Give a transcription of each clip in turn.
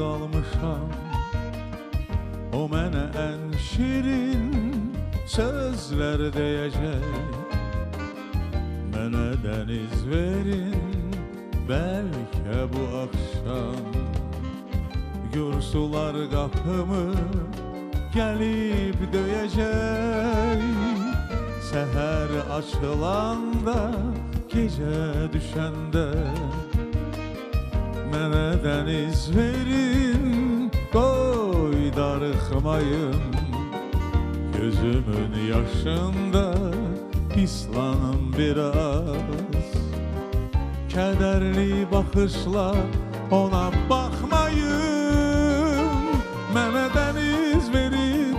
qalmışam. O mənə ən şirin sözlər deyəcək. Mənə dəniz verin, bəlkə bu axşam gur sular qapımı gəlib döyəcək. Səhər açılanda, gecə düşəndə mənə dəniz verin, qoy darıxmayım. Gözümün yaşında pislanım biraz. Kədərli baxışla ona baxmayın. Mənə dəniz verin,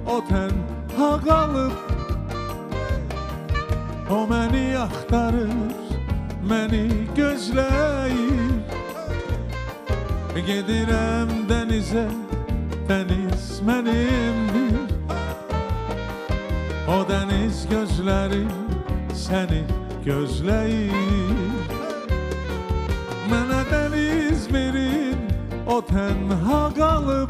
o tənha qalıb. O məni axtarır, məni gözləyir. Gedirəm dənizə, dəniz mənimdir. O dəniz gözlərim səni gözləyir. Mənə dəniz verin, o tənha qalıb.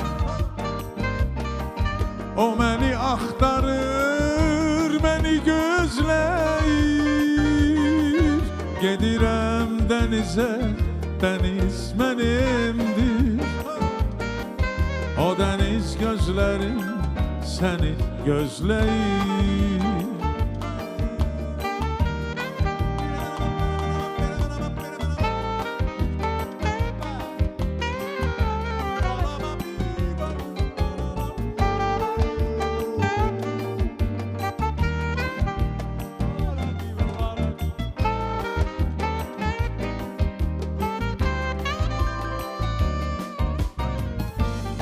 O məni axtarır, məni gözləyir. Gedirəm dənizə, dəniz mənimdir. O dəniz gözlərim səni gözləyir.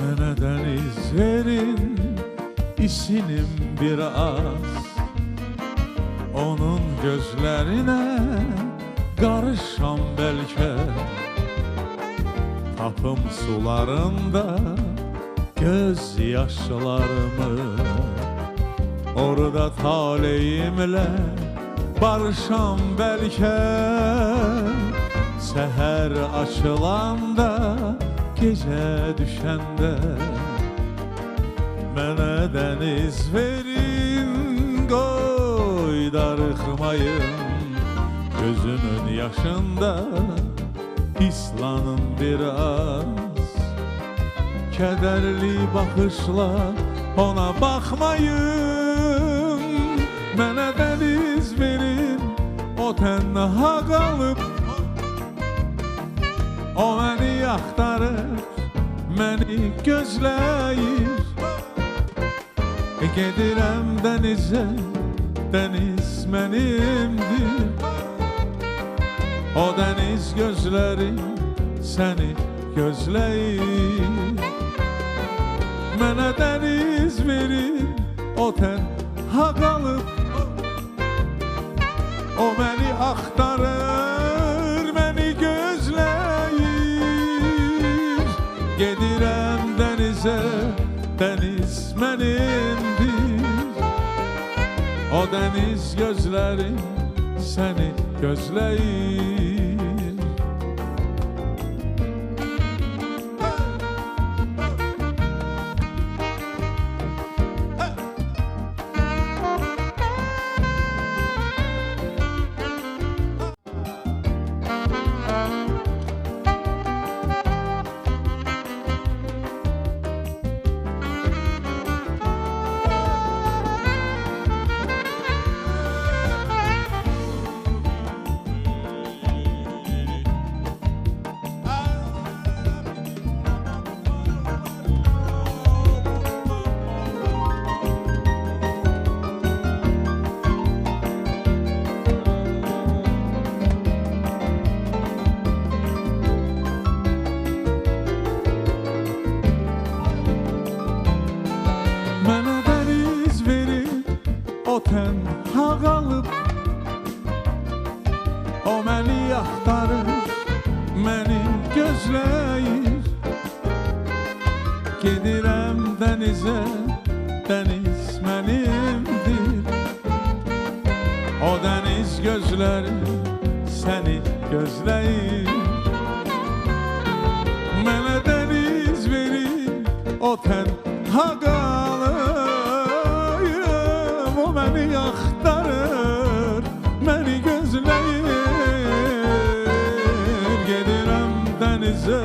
Mənə dəniz verin, isinim biraz. Onun gözlərinə qarışam bəlkə. Tapım sularında göz yaşlarımı. Orada taleyimlə barışam bəlkə. Səhər açılanda, gecə düşəndə mənə dəniz verin, qoy darıxmayım. Gözümün yaşında pislanım biraz. Kədərli baxışla ona baxmayın. Mənə dəniz verin, o tənha qalıb. O məni axtarır, məni gözləyir. Gedirəm dənizə, dəniz mənimdir. O dəniz gözlərim səni gözləyir. Mənə dəniz verin, o tənha qalıb. O məni axtarır, məni gözləyir. Gedirəm dənizə, dəniz mənimdir. O dəniz gözlərim səni gözləyir. Mənə dəniz verin, o tənha qalıb. O məni axtarır, məni gözləyir. Gedirəm dənizə, dəniz mənimdir. O dəniz gözlərim səni gözləyir. Mənə dəniz tənha qalıyım. O məni axtarır, məni gözləyir. Gedirəm dənizə,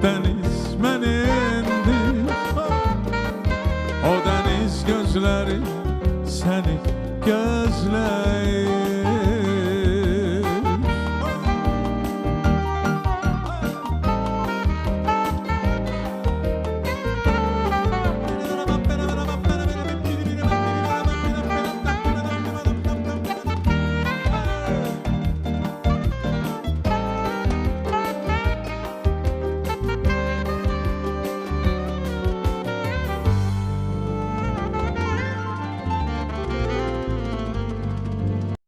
dəniz